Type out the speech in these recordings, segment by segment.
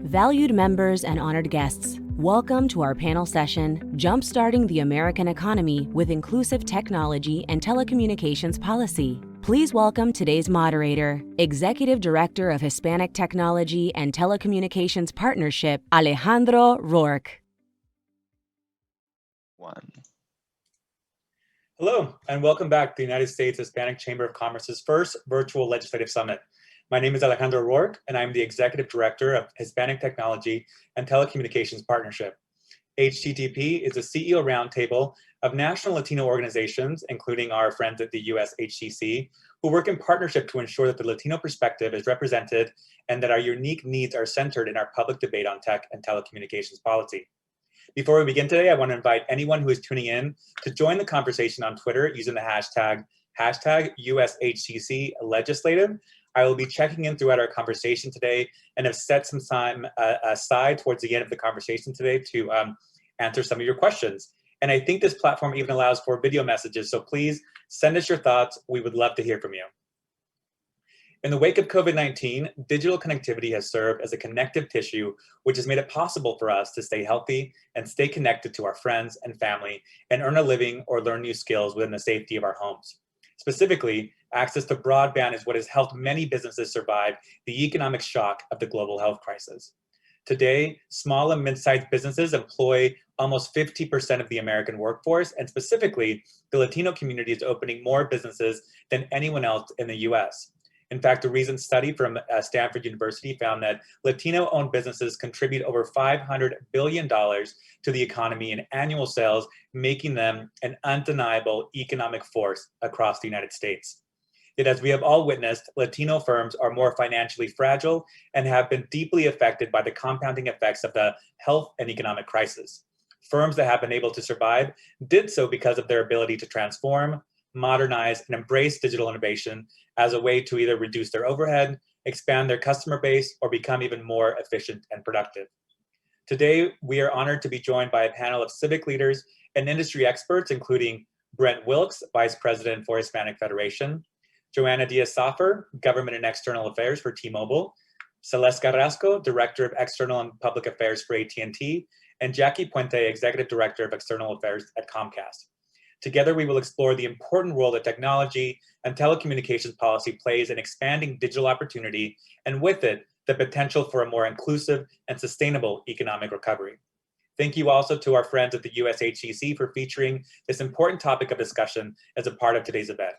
Valued members and honored guests, welcome to our panel session, Jumpstarting the American Economy with Inclusive Technology and Telecommunications Policy. Please welcome today's moderator, Executive Director of Hispanic Technology and Telecommunications Partnership, Alejandro Rourke. Hello, and welcome back to the United States Hispanic Chamber of Commerce's first virtual legislative summit. My name is Alejandro Rourke, and I'm the Executive Director of Hispanic Technology and Telecommunications Partnership. HTTP is a CEO roundtable of national Latino organizations, including our friends at the US HCC, who work in partnership to ensure that the Latino perspective is represented and that our unique needs are centered in our public debate on tech and telecommunications policy. Before we begin today, I want to invite anyone who is tuning in to join the conversation on Twitter using the hashtag USHCC Legislative. I will be checking in throughout our conversation today and have set some time aside towards the end of the conversation today to answer some of your questions. And I think this platform even allows for video messages, so please send us your thoughts. We would love to hear from you. In the wake of COVID-19, digital connectivity has served as a connective tissue, which has made it possible for us to stay healthy and stay connected to our friends and family and earn a living or learn new skills within the safety of our homes. Specifically, access to broadband is what has helped many businesses survive the economic shock of the global health crisis. Today, small and mid-sized businesses employ almost 50% of the American workforce, and specifically, the Latino community is opening more businesses than anyone else in the US. In fact, a recent study from Stanford University found that Latino-owned businesses contribute over $500 billion to the economy in annual sales, making them an undeniable economic force across the United States. Yet, as we have all witnessed, Latino firms are more financially fragile and have been deeply affected by the compounding effects of the health and economic crisis. Firms that have been able to survive did so because of their ability to transform, modernize, and embrace digital innovation as a way to either reduce their overhead, expand their customer base, or become even more efficient and productive. Today, we are honored to be joined by a panel of civic leaders and industry experts, including Brent Wilkes, Vice President for Hispanic Federation, Joanna Diaz-Saffer, Government and External Affairs for T-Mobile, Celeste Carrasco, Director of External and Public Affairs for AT&T, and Jackie Puente, Executive Director of External Affairs at Comcast. Together, we will explore the important role that technology and telecommunications policy plays in expanding digital opportunity, and with it, the potential for a more inclusive and sustainable economic recovery. Thank you also to our friends at the USHCC for featuring this important topic of discussion as a part of today's event.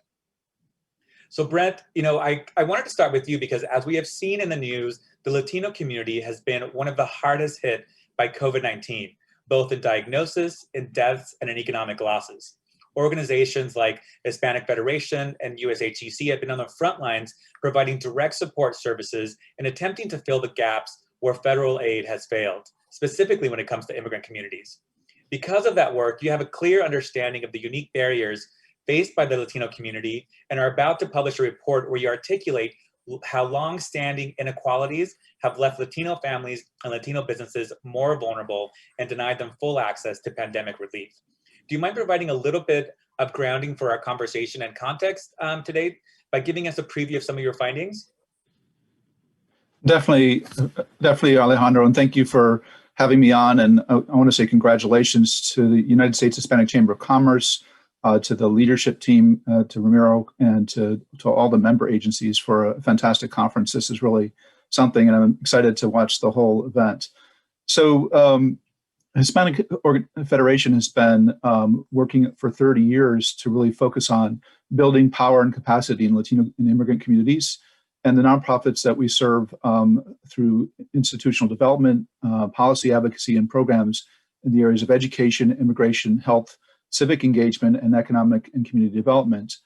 So Brent, I wanted to start with you because as we have seen in the news, the Latino community has been one of the hardest hit by COVID-19, both in diagnosis, in deaths, and in economic losses. Organizations like Hispanic Federation and USHCC have been on the front lines providing direct support services and attempting to fill the gaps where federal aid has failed, specifically when it comes to immigrant communities. Because of that work, you have a clear understanding of the unique barriers faced by the Latino community and are about to publish a report where you articulate how long-standing inequalities have left Latino families and Latino businesses more vulnerable and denied them full access to pandemic relief. Do you mind providing a little bit of grounding for our conversation and context today by giving us a preview of some of your findings? Definitely, Alejandro, and thank you for having me on. And I want to say congratulations to the United States Hispanic Chamber of Commerce, to the leadership team, to Ramiro, and to all the member agencies for a fantastic conference. This is really something, and I'm excited to watch the whole event. So Hispanic Federation has been working for 30 years to really focus on building power and capacity in Latino and immigrant communities. And the nonprofits that we serve through institutional development, policy advocacy, and programs in the areas of education, immigration, health, civic engagement, and economic and community development.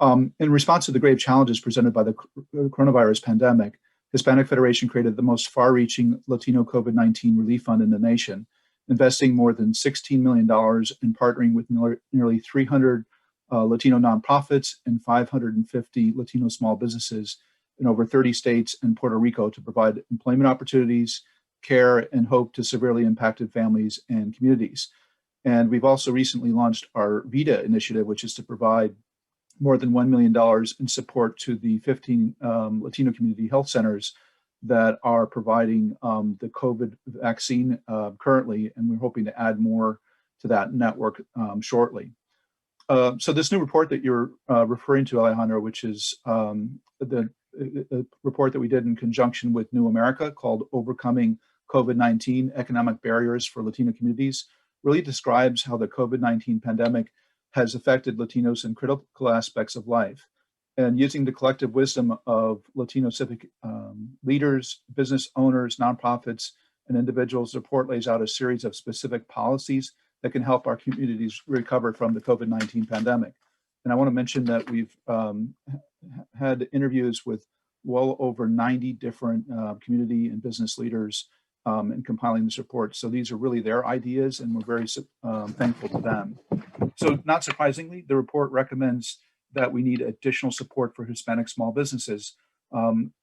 In response to the grave challenges presented by the coronavirus pandemic, Hispanic Federation created the most far-reaching Latino COVID-19 relief fund in the nation, investing more than $16 million in partnering with nearly 300 Latino nonprofits and 550 Latino small businesses in over 30 states and Puerto Rico to provide employment opportunities, care, and hope to severely impacted families and communities. And we've also recently launched our VITA initiative, which is to provide more than $1 million in support to the 15 Latino community health centers that are providing the COVID vaccine currently, and we're hoping to add more to that network shortly. So this new report that you're referring to, Alejandro, which is the report that we did in conjunction with New America called Overcoming COVID-19 Economic Barriers for Latino Communities, really describes how the COVID-19 pandemic has affected Latinos in critical aspects of life. And using the collective wisdom of Latino civic leaders, business owners, nonprofits, and individuals, the report lays out a series of specific policies that can help our communities recover from the COVID-19 pandemic. And I want to mention that we've had interviews with well over 90 different community and business leaders in compiling this report. So these are really their ideas, and we're very thankful to them. So not surprisingly, the report recommends that we need additional support for Hispanic small businesses,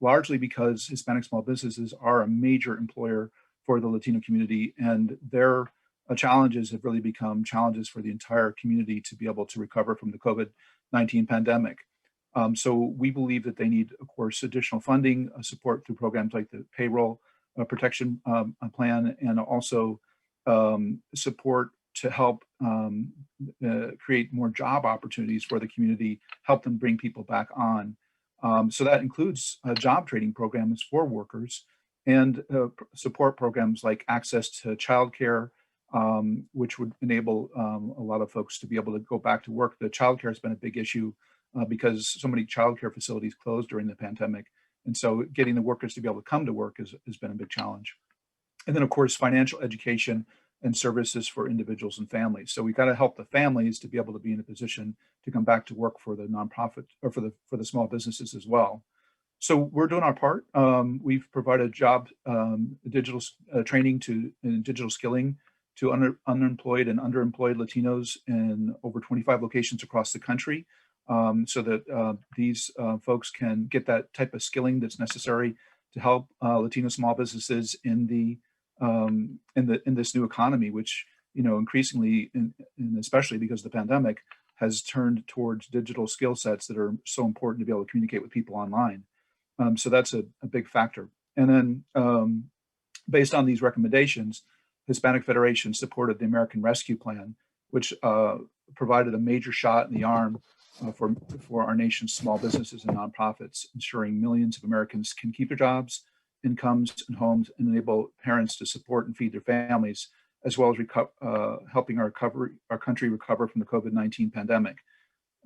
largely because Hispanic small businesses are a major employer for the Latino community, and their challenges have really become challenges for the entire community to be able to recover from the COVID-19 pandemic. So we believe that they need, of course, additional funding, support through programs like the payroll protection plan, and also support to help create more job opportunities for the community, help them bring people back on. So that includes job training programs for workers and support programs like access to childcare, which would enable a lot of folks to be able to go back to work. The childcare has been a big issue because so many childcare facilities closed during the pandemic. And so getting the workers to be able to come to work has been a big challenge. And then, of course, financial education and services for individuals and families. So we've got to help the families to be able to be in a position to come back to work for the nonprofit or for the small businesses as well. So we're doing our part. We've provided job digital training and digital skilling to unemployed and underemployed Latinos in over 25 locations across the country, so that these folks can get that type of skilling that's necessary to help Latino small businesses in this new economy, which increasingly, and especially because of the pandemic, has turned towards digital skill sets that are so important to be able to communicate with people online. So that's a big factor. And then based on these recommendations, Hispanic Federation supported the American Rescue Plan, which provided a major shot in the arm for our nation's small businesses and nonprofits, ensuring millions of Americans can keep their jobs, incomes, and homes, and enable parents to support and feed their families, as well as helping our country recover from the COVID-19 pandemic.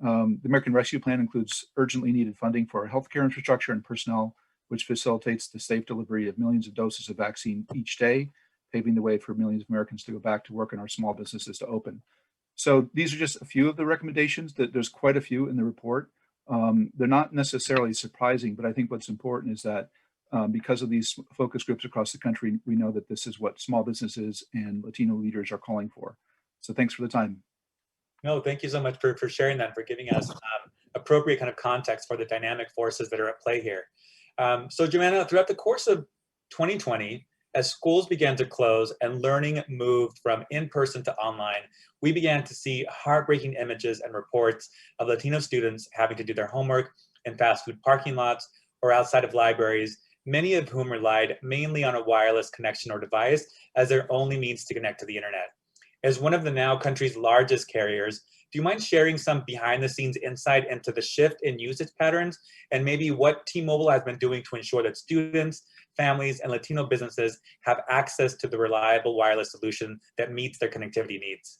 The American Rescue Plan includes urgently needed funding for our healthcare infrastructure and personnel, which facilitates the safe delivery of millions of doses of vaccine each day, paving the way for millions of Americans to go back to work and our small businesses to open. So these are just a few of the recommendations. There's quite a few in the report. They're not necessarily surprising, but I think what's important is that because of these focus groups across the country, we know that this is what small businesses and Latino leaders are calling for. So thanks for the time. No, thank you so much for sharing that, for giving us appropriate kind of context for the dynamic forces that are at play here. So Joanna, throughout the course of 2020, as schools began to close and learning moved from in-person to online, we began to see heartbreaking images and reports of Latino students having to do their homework in fast food parking lots or outside of libraries, many of whom relied mainly on a wireless connection or device as their only means to connect to the internet. As one of the now country's largest carriers, do you mind sharing some behind-the-scenes insight into the shift in usage patterns and maybe what T-Mobile has been doing to ensure that students, families, and Latino businesses have access to the reliable wireless solution that meets their connectivity needs?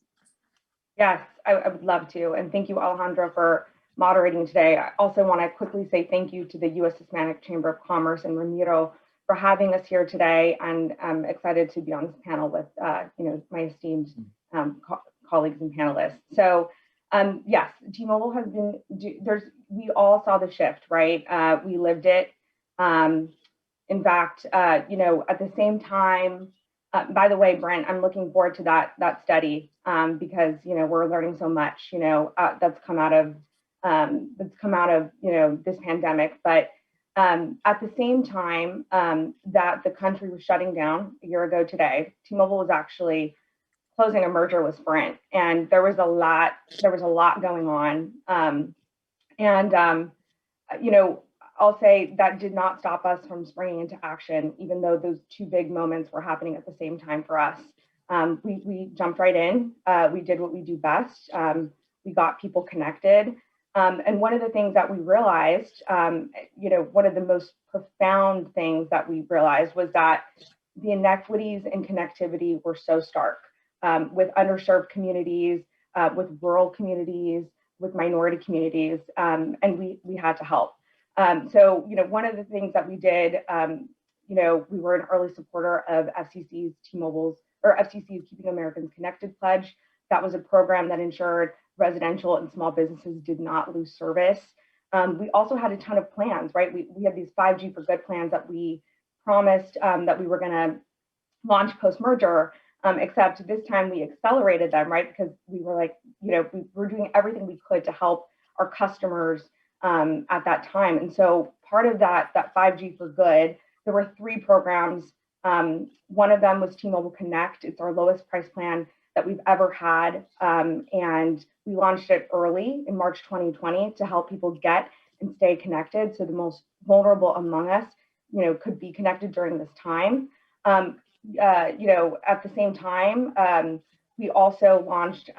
Yes, I would love to. And thank you, Alejandro, for moderating today. I also want to quickly say thank you to the U.S. Hispanic Chamber of Commerce and Ramiro for having us here today. And I'm excited to be on this panel with my esteemed colleagues and panelists. So yes, T-Mobile has been, we all saw the shift, right? We lived it. In fact, at the same time, by the way, Brent, I'm looking forward to that study because we're learning so much that's come out of this pandemic. But at the same time that the country was shutting down a year ago today, T-Mobile was actually closing a merger with Sprint, and there was a lot going on. I'll say that did not stop us from springing into action, even though those two big moments were happening at the same time for us. We jumped right in. We did what we do best. We got people connected. And one of the things that we realized, one of the most profound things that we realized was that the inequities in connectivity were so stark with underserved communities, with rural communities, with minority communities, and we had to help. So, one of the things that we did, we were an early supporter of FCC's FCC's Keeping Americans Connected pledge. That was a program that ensured residential and small businesses did not lose service. We also had a ton of plans, right? We had these 5G for Good plans that we promised that we were going to launch post-merger, except this time we accelerated them, right? Because we were like, we were doing everything we could to help our customers at that time. And so part of that 5G for Good, there were 3 programs. One of them was T-Mobile Connect. It's our lowest price plan that we've ever had. And we launched it early in March 2020 to help people get and stay connected. So the most vulnerable among us, could be connected during this time. At the same time, we also launched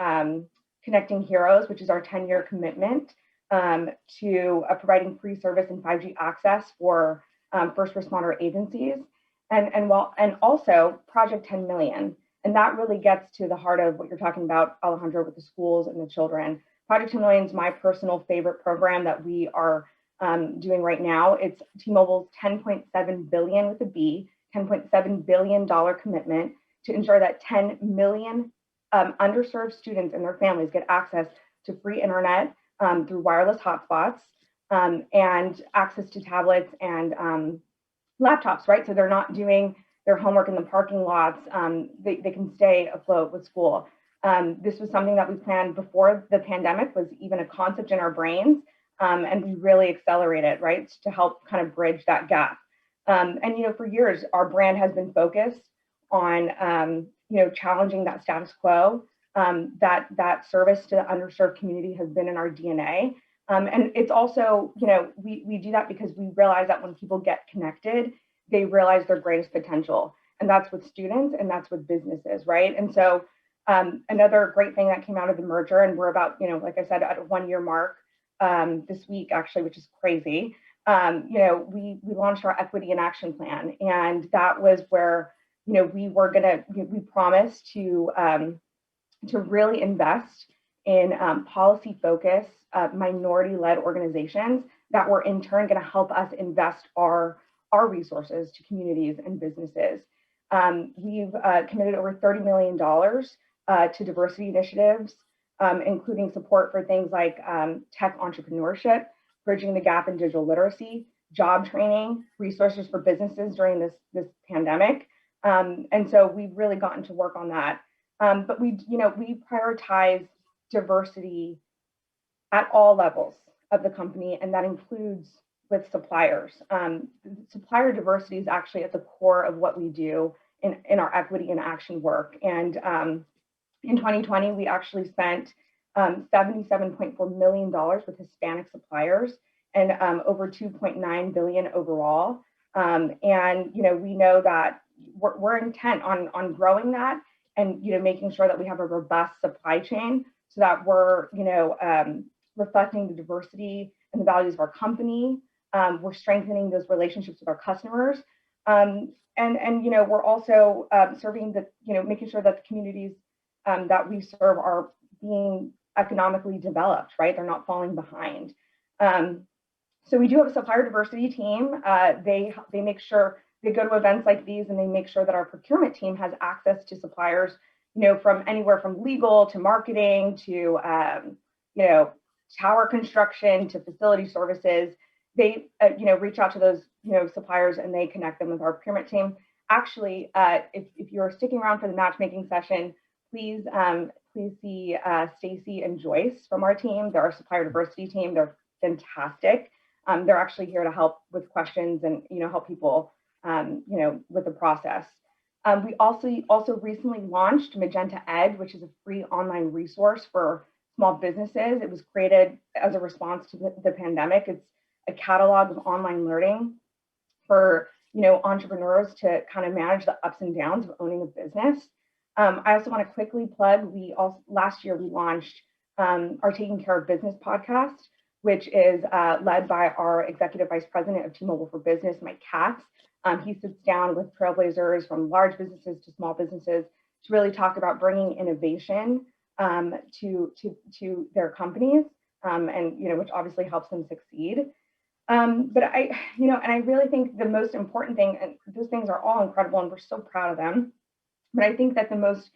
Connecting Heroes, which is our 10-year commitment to providing free service and 5G access for first responder agencies, and also Project 10 Million. And that really gets to the heart of what you're talking about, Alejandro, with the schools and the children. Project 10 Million is my personal favorite program that we are doing right now. It's T-Mobile's $10.7 billion with a B, $10.7 billion commitment to ensure that 10 million underserved students and their families get access to free internet through wireless hotspots and access to tablets and laptops, right? So they're not doing their homework in the parking lots. They can stay afloat with school. This was something that we planned before the pandemic was even a concept in our brains. And we really accelerated, right, to help kind of bridge that gap. And, for years, our brand has been focused on, challenging that status quo. That service to the underserved community has been in our DNA. And it's also, we do that because we realize that when people get connected, they realize their greatest potential. And that's with students and that's with businesses, right? And so another great thing that came out of the merger, and we're about, like I said, at a 1-year mark this week, actually, which is crazy. We launched our Equity in Action Plan. And that was where, we promised to really invest in policy-focused, minority-led organizations that were in turn going to help us invest our resources to communities and businesses. We've committed over $30 million to diversity initiatives, including support for things like tech entrepreneurship, bridging the gap in digital literacy, job training, resources for businesses during this pandemic. And so we've really gotten to work on that. But we prioritize diversity at all levels of the company, and that includes with suppliers. Supplier diversity is actually at the core of what we do in our equity and action work. And in 2020, we actually spent $77.4 million with Hispanic suppliers and over $2.9 billion overall. And we know that we're intent on growing that and making sure that we have a robust supply chain so that we're reflecting the diversity and the values of our company. We're strengthening those relationships with our customers, and we're also serving making sure that the communities that we serve are being economically developed, right? They're not falling behind. So we do have a supplier diversity team. They make sure they go to events like these and they make sure that our procurement team has access to suppliers, from anywhere from legal to marketing to, tower construction to facility services. They, reach out to those, suppliers and they connect them with our procurement team. Actually, if you're sticking around for the matchmaking session, please see Stacy and Joyce from our team. They're our supplier diversity team. They're fantastic. They're actually here to help with questions and help people with the process. We also recently launched Magenta Edge, which is a free online resource for small businesses. It was created as a response to the pandemic. It's a catalog of online learning for entrepreneurs to kind of manage the ups and downs of owning a business. I also want to quickly plug, last year we launched our Taking Care of Business podcast, which is led by our Executive Vice President of T-Mobile for Business, Mike Katz. He sits down with trailblazers from large businesses to small businesses to really talk about bringing innovation to their companies, and which obviously helps them succeed. But I really think the most important thing, and those things are all incredible and we're so proud of them, but I think that the most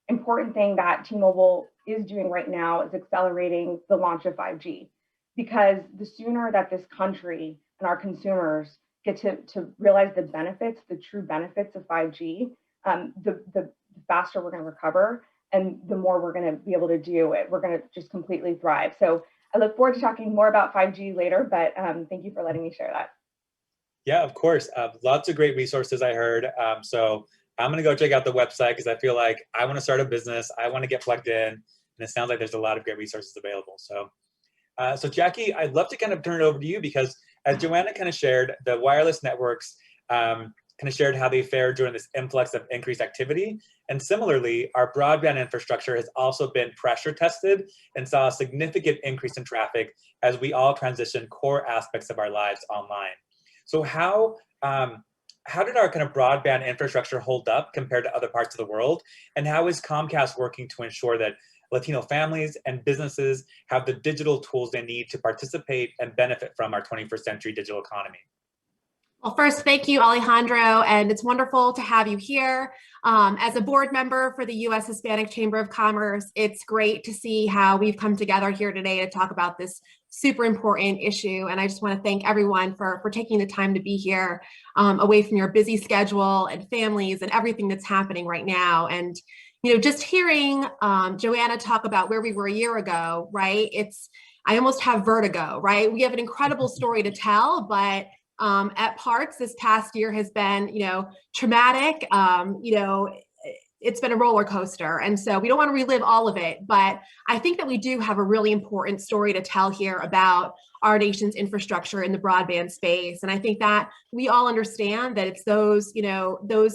important thing that T-Mobile is doing right now is accelerating the launch of 5G, because the sooner that this country and our consumers get to realize the benefits, the true benefits of 5G, the faster we're going to recover and the more we're going to be able to do it. We're going to just completely thrive. So I look forward to talking more about 5G later, but thank you for letting me share that. Yeah, of course. Lots of great resources I heard. So I'm going to go check out the website because I feel like I want to start a business. I want to get plugged in. And it sounds like there's a lot of great resources available. So Jackie, I'd love to kind of turn it over to you because as Joanna kind of shared, the wireless networks kind of shared how they fared during this influx of increased activity. And similarly, our broadband infrastructure has also been pressure tested and saw a significant increase in traffic as we all transition core aspects of our lives online. So how did our kind of broadband infrastructure hold up compared to other parts of the world? And how is Comcast working to ensure that Latino families and businesses have the digital tools they need to participate and benefit from our 21st century digital economy? Well, first, thank you, Alejandro, and it's wonderful to have you here. As a board member for the U.S. Hispanic Chamber of Commerce, it's great to see how we've come together here today to talk about this super important issue. And I just want to thank everyone for taking the time to be here away from your busy schedule and families and everything that's happening right now. And just hearing Joanna talk about where we were a year ago, right? I almost have vertigo, right? We have an incredible story to tell, but at parts this past year has been, traumatic. It's been a roller coaster. And so we don't want to relive all of it, but I think that we do have a really important story to tell here about our nation's infrastructure in the broadband space. And I think that we all understand that it's those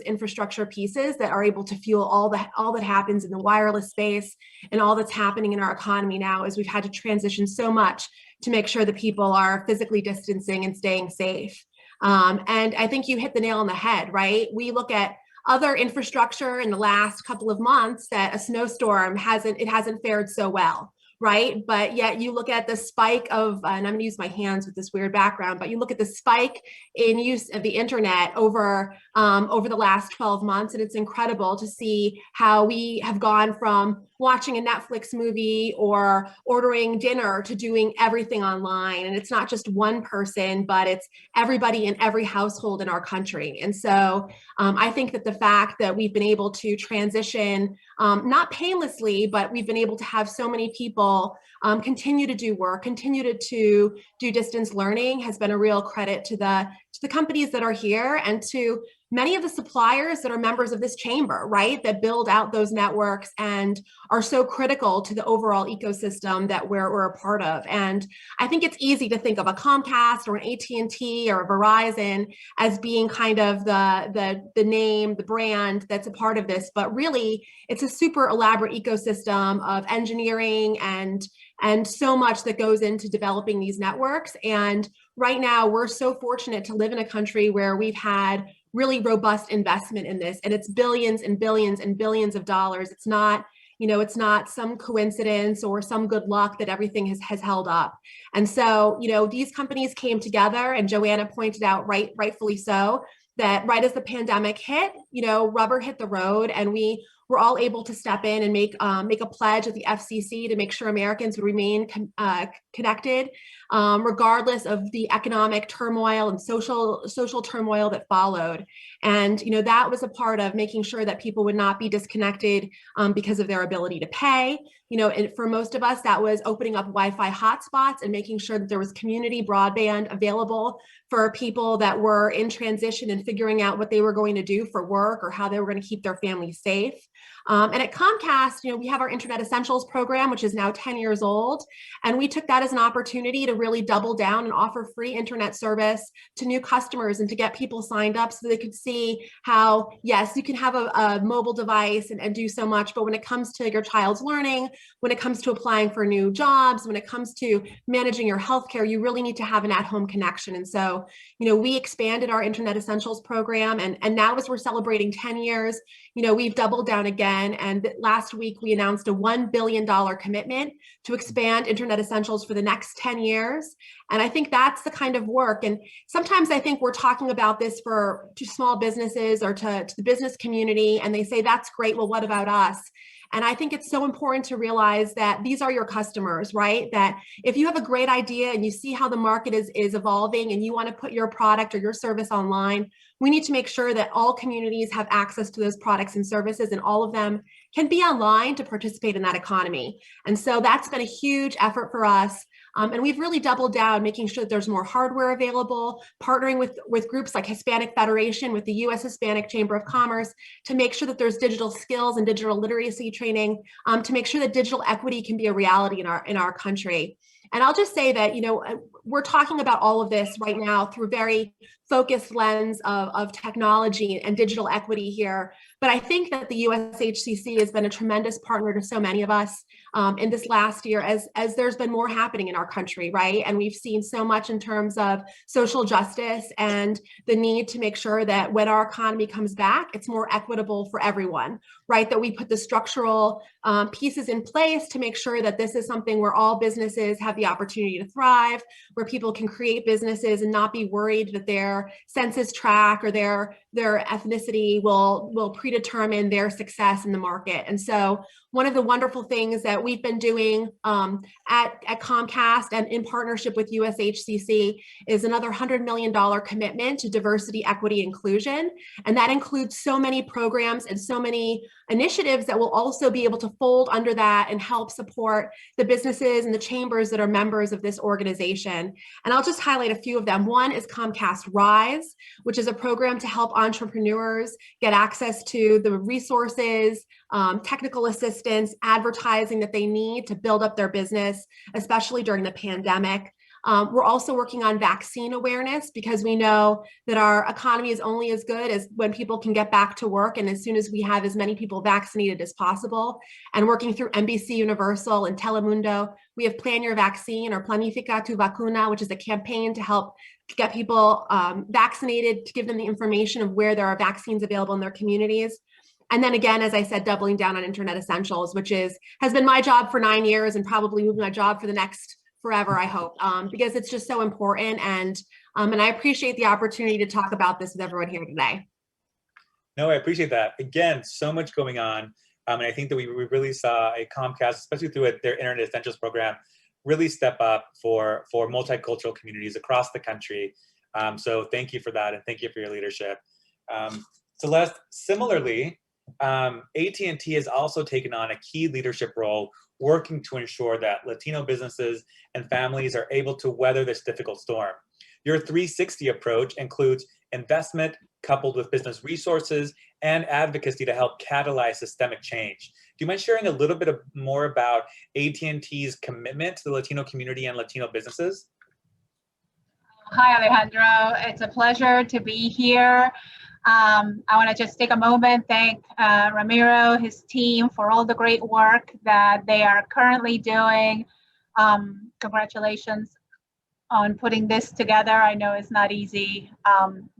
infrastructure pieces that are able to fuel all that happens in the wireless space and all that's happening in our economy now, as we've had to transition so much to make sure that people are physically distancing and staying safe. And I think you hit the nail on the head, right? We look at other infrastructure in the last couple of months that a snowstorm hasn't fared so well, right? But yet you look at the spike of, and I'm gonna use my hands with this weird background, but you look at the spike in use of the internet over the last 12 months, and it's incredible to see how we have gone from watching a Netflix movie or ordering dinner to doing everything online. And it's not just one person, but it's everybody in every household in our country. And so I think that the fact that we've been able to transition, not painlessly, but we've been able to have so many people continue to do work, continue to do distance learning has been a real credit to the companies that are here and to many of the suppliers that are members of this chamber, right, that build out those networks and are so critical to the overall ecosystem that we're a part of. And I think it's easy to think of a Comcast or an AT&T or a Verizon as being kind of the name, the brand that's a part of this, but really it's a super elaborate ecosystem of engineering and so much that goes into developing these networks. And right now, we're so fortunate to live in a country where we've had really robust investment in this, and it's billions and billions and billions of dollars. It's not some coincidence or some good luck that everything has held up. And so, these companies came together, and Joanna pointed out rightfully so, that right as the pandemic hit, rubber hit the road, and we were all able to step in and make a pledge at the FCC to make sure Americans would remain connected, regardless of the economic turmoil and social turmoil that followed. And that was a part of making sure that people would not be disconnected because of their ability to pay. And for most of us, that was opening up Wi-Fi hotspots and making sure that there was community broadband available for people that were in transition and figuring out what they were going to do for work work or how they were going to keep their family safe. And at Comcast, we have our Internet Essentials program, which is now 10 years old. And we took that as an opportunity to really double down and offer free internet service to new customers and to get people signed up so they could see how, yes, you can have a mobile device and do so much, but when it comes to your child's learning, when it comes to applying for new jobs, when it comes to managing your healthcare, you really need to have an at-home connection. And so, we expanded our Internet Essentials program, and now as we're celebrating 10 years, we've doubled down again. And last week, we announced a $1 billion commitment to expand Internet Essentials for the next 10 years. And I think that's the kind of work. And sometimes I think we're talking about this to small businesses or to the business community, and they say, that's great, well, what about us? And I think it's so important to realize that these are your customers, right? That if you have a great idea and you see how the market is evolving and you want to put your product or your service online, we need to make sure that all communities have access to those products and services, and all of them can be online to participate in that economy. And so that's been a huge effort for us. And we've really doubled down, making sure that there's more hardware available, partnering with groups like Hispanic Federation, with the U.S. Hispanic Chamber of Commerce, to make sure that there's digital skills and digital literacy training, to make sure that digital equity can be a reality in our country. And I'll just say that, we're talking about all of this right now through a very focused lens of technology and digital equity here. But I think that the USHCC has been a tremendous partner to so many of us in this last year as there's been more happening in our country, right? And we've seen so much in terms of social justice and the need to make sure that when our economy comes back, it's more equitable for everyone, right? That we put the structural pieces in place to make sure that this is something where all businesses have the opportunity to thrive, where people can create businesses and not be worried that their census tract or their ethnicity will predetermine their success in the market. And so one of the wonderful things that we've been doing at Comcast and in partnership with USHCC is another $100 million commitment to diversity, equity, inclusion. And that includes so many programs and so many initiatives that will also be able to fold under that and help support the businesses and the chambers that are members of this organization. And I'll just highlight a few of them. One is Comcast Rise, which is a program to help entrepreneurs get access to the resources, technical assistance, advertising that they need to build up their business, especially during the pandemic. We're also working on vaccine awareness because we know that our economy is only as good as when people can get back to work, and as soon as we have as many people vaccinated as possible. And working through NBC Universal and Telemundo, we have Plan Your Vaccine, or Planifica Tu Vacuna, which is a campaign to help get people vaccinated, to give them the information of where there are vaccines available in their communities. And then again, as I said, doubling down on Internet Essentials, which has been my job for 9 years and probably will be my job for the next forever, I hope, because it's just so important. And I appreciate the opportunity to talk about this with everyone here today. No, I appreciate that. Again, so much going on. And I think that we really saw a Comcast, especially through their Internet Essentials program, really step up for multicultural communities across the country. So thank you for that, and thank you for your leadership. Celeste, similarly, AT&T has also taken on a key leadership role, working to ensure that Latino businesses and families are able to weather this difficult storm. Your 360 approach includes investment coupled with business resources and advocacy to help catalyze systemic change. Do you mind sharing a little bit more about AT&T's commitment to the Latino community and Latino businesses? Hi, Alejandro. It's a pleasure to be here. I want to just take a moment, thank Ramiro, his team, for all the great work that they are currently doing. Congratulations on putting this together. I know it's not easy,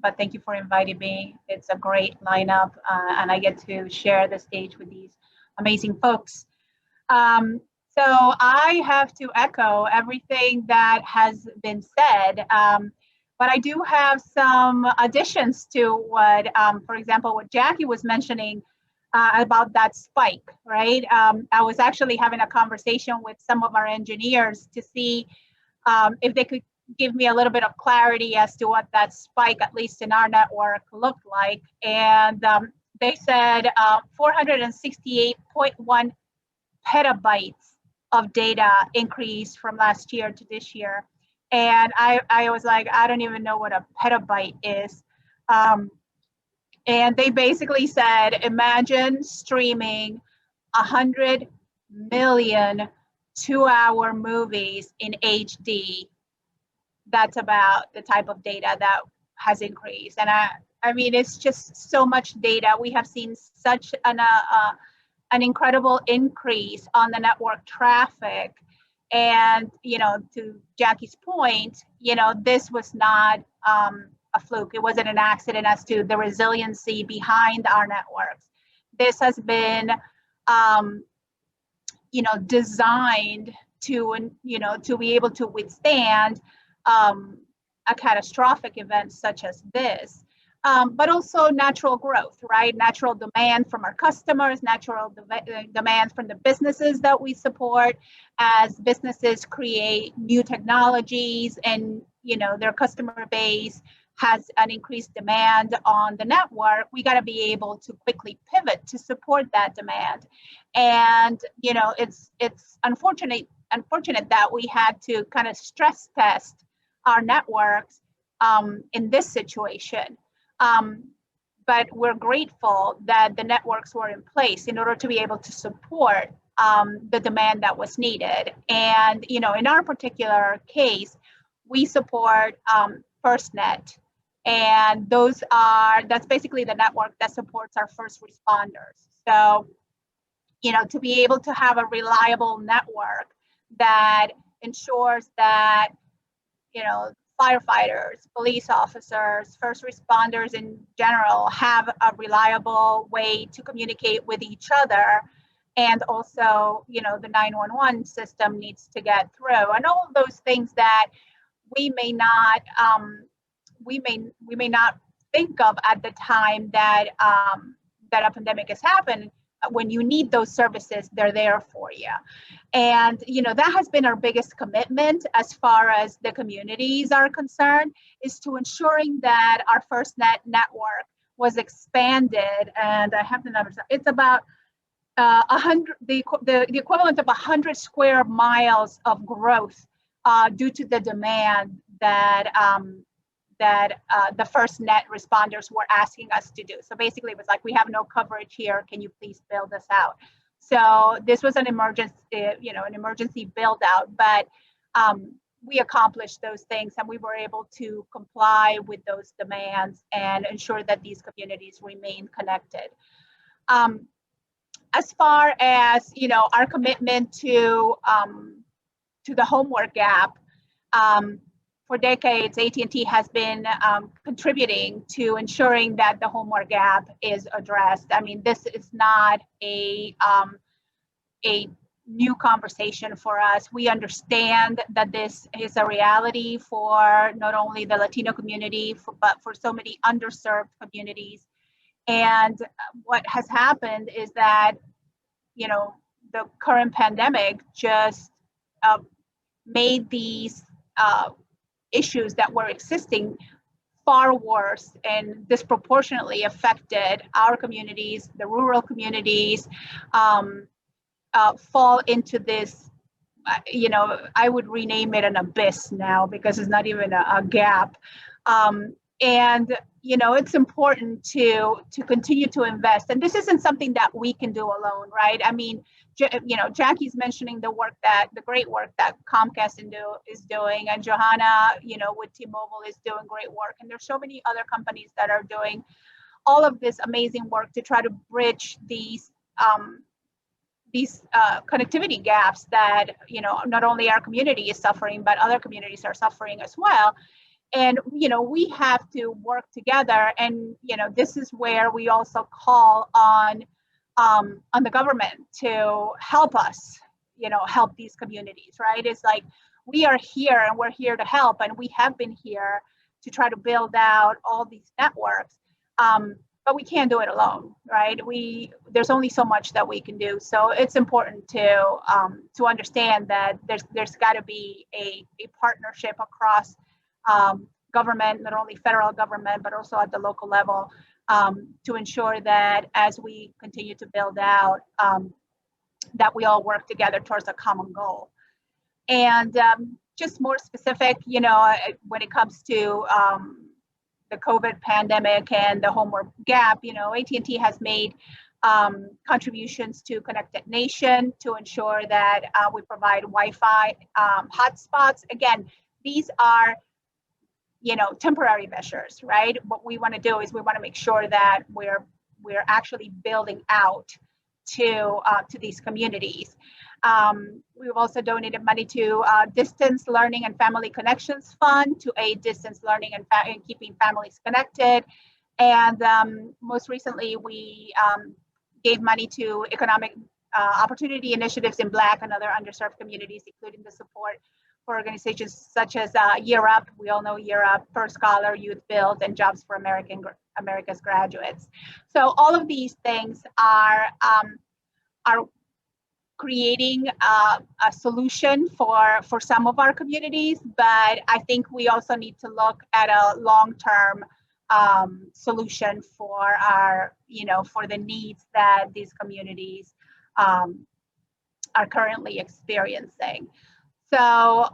but thank you for inviting me. It's a great lineup, and I get to share the stage with these amazing folks. So I have to echo everything that has been said. But I do have some additions to what, for example, what Jackie was mentioning about that spike, right? I was actually having a conversation with some of our engineers to see if they could give me a little bit of clarity as to what that spike, at least in our network, looked like. And they said 468.1 petabytes of data increase from last year to this year. And I was like, I don't even know what a petabyte is. And they basically said, imagine streaming 100 million 2-hour movies in HD. That's about the type of data that has increased. And I mean, it's just so much data. We have seen such an incredible increase on the network traffic. And, you know, to Jackie's point, you know, this was not a fluke. It wasn't an accident as to the resiliency behind our networks. This has been, you know, designed to, you know, to be able to withstand a catastrophic event such as this. But also natural growth, right? Natural demand from our customers, natural demand from the businesses that we support as businesses create new technologies and, you know, their customer base has an increased demand on the network. We got to be able to quickly pivot to support that demand. And, you know, it's unfortunate that we had to kind of stress test our networks in this situation. But we're grateful that the networks were in place in order to be able to support the demand that was needed. And, you know, in our particular case, we support FirstNet. And that's basically the network that supports our first responders. So, you know, to be able to have a reliable network that ensures that, you know, firefighters, police officers, first responders in general have a reliable way to communicate with each other. And also, you know, the 911 system needs to get through, and all of those things that we may not think of at the time that that a pandemic has happened. When you need those services, they're there for you. And, you know, that has been our biggest commitment as far as the communities are concerned, is to ensuring that our FirstNet network was expanded. And I have the numbers. It's about 100, the equivalent of 100 square miles of growth due to the demand that the FirstNet responders were asking us to do. So basically it was like, we have no coverage here. Can you please build this out? So this was an emergency, an emergency build out, but we accomplished those things and we were able to comply with those demands and ensure that these communities remain connected. As far as, you know, our commitment to the homework gap, for decades, AT&T has been contributing to ensuring that the homework gap is addressed. I mean, this is not a new conversation for us. We understand that this is a reality for not only the Latino community, but for so many underserved communities. And what has happened is that, you know, the current pandemic just made these issues that were existing far worse and disproportionately affected our communities, the rural communities, fall into this, you know, I would rename it an abyss now because it's not even a gap. And, you know, it's important to continue to invest. And this isn't something that we can do alone, right? I mean, you know, Jackie's mentioning the great work that Comcast is doing, and Johanna, you know, with T-Mobile is doing great work. And there's so many other companies that are doing all of this amazing work to try to bridge these connectivity gaps that, you know, not only our community is suffering, but other communities are suffering as well. And, you know, we have to work together. And, you know, this is where we also call on the government to help us, you know, help these communities, right? It's like, we are here and we're here to help. And we have been here to try to build out all these networks. But we can't do it alone, right? There's only so much that we can do. So it's important to understand that there's got to be a partnership across government, not only federal government, but also at the local level, to ensure that as we continue to build out, that we all work together towards a common goal. And just more specific, you know, when it comes to the COVID pandemic and the homework gap, you know, AT&T has made contributions to Connected Nation to ensure that we provide Wi-Fi hotspots. Again, these are, you know, temporary measures, right? What we want to do is we want to make sure that we're actually building out to these communities. We've also donated money to Distance Learning and Family Connections Fund to aid distance learning and keeping families connected. And most recently, we gave money to economic opportunity initiatives in Black and other underserved communities, including the support for organizations such as Year Up. We all know Year Up, First Scholar, Youth Build, and Jobs for America's Graduates. So all of these things are creating a solution for some of our communities, but I think we also need to look at a long-term solution for our, you know, for the needs that these communities are currently experiencing. So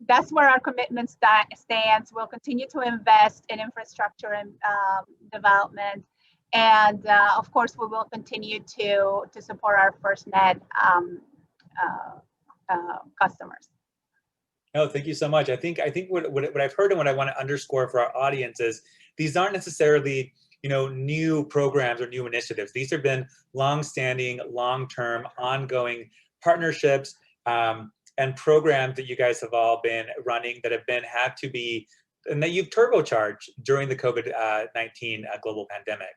that's where our commitment stands. We'll continue to invest in infrastructure and development. And of course, we will continue to support our FirstNet customers. No, thank you so much. I think what I've heard and what I want to underscore for our audience is these aren't necessarily, you know, new programs or new initiatives. These have been long-standing, long-term, ongoing partnerships and programs that you guys have all been running that have had to be, and that you've turbocharged during the COVID-19 global pandemic.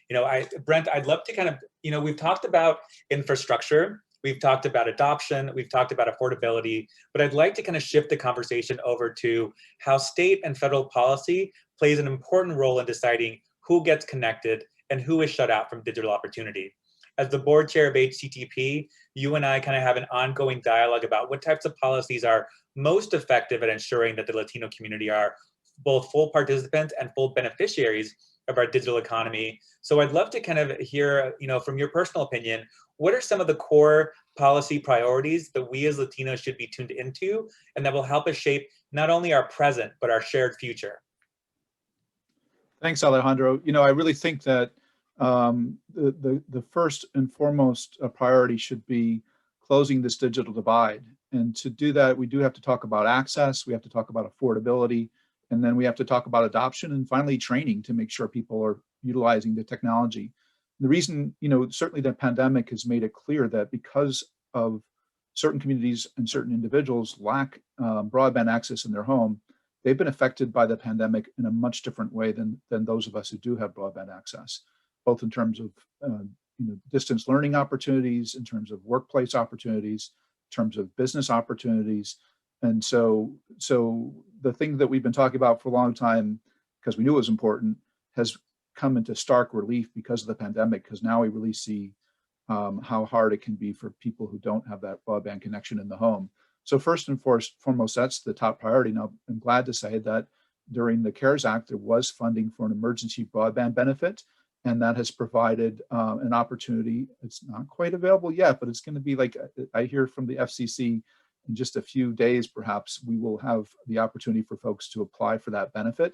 You know, Brent, I'd love to kind of, you know, we've talked about infrastructure, we've talked about adoption, we've talked about affordability, but I'd like to kind of shift the conversation over to how state and federal policy plays an important role in deciding who gets connected and who is shut out from digital opportunity. As the board chair of HCTP, you and I kind of have an ongoing dialogue about what types of policies are most effective at ensuring that the Latino community are both full participants and full beneficiaries of our digital economy. So I'd love to kind of hear, you know, from your personal opinion, what are some of the core policy priorities that we as Latinos should be tuned into and that will help us shape not only our present, but our shared future? Thanks, Alejandro. You know, I really think that the first and foremost priority should be closing this digital divide. And to do that, we do have to talk about access, we have to talk about affordability, and then we have to talk about adoption and finally training to make sure people are utilizing the technology. The reason, you know, certainly the pandemic has made it clear that because of certain communities and certain individuals lack broadband access in their home, they've been affected by the pandemic in a much different way than those of us who do have broadband access, both in terms of you know, distance learning opportunities, in terms of workplace opportunities, in terms of business opportunities. And so the thing that we've been talking about for a long time, because we knew it was important, has come into stark relief because of the pandemic, because now we really see how hard it can be for people who don't have that broadband connection in the home. So first and foremost, that's the top priority. Now, I'm glad to say that during the CARES Act, there was funding for an emergency broadband benefit, and that has provided an opportunity. It's not quite available yet, but it's going to be, like I hear from the FCC, in just a few days, perhaps, we will have the opportunity for folks to apply for that benefit.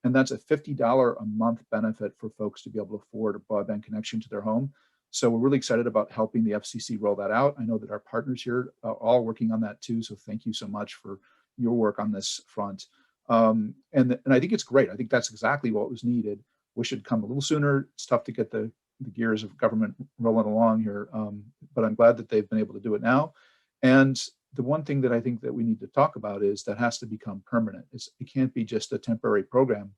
And that's a $50 a month benefit for folks to be able to afford a broadband connection to their home. So we're really excited about helping the FCC roll that out. I know that our partners here are all working on that too. So thank you so much for your work on this front. And I think it's great. I think that's exactly what was needed. Wish it had come a little sooner. It's tough to get the gears of government rolling along here, but I'm glad that they've been able to do it now. And the one thing that I think that we need to talk about is that has to become permanent. It can't be just a temporary program.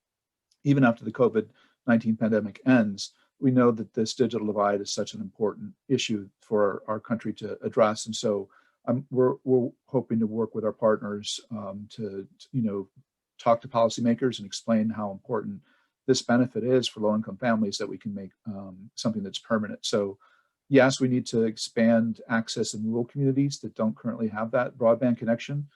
Even after the COVID-19 pandemic ends, we know that this digital divide is such an important issue for our country to address. And so we're hoping to work with our partners to you know, talk to policymakers and explain how important this benefit is for low-income families, that we can make something that's permanent. So yes, we need to expand access in rural communities that don't currently have that broadband connection.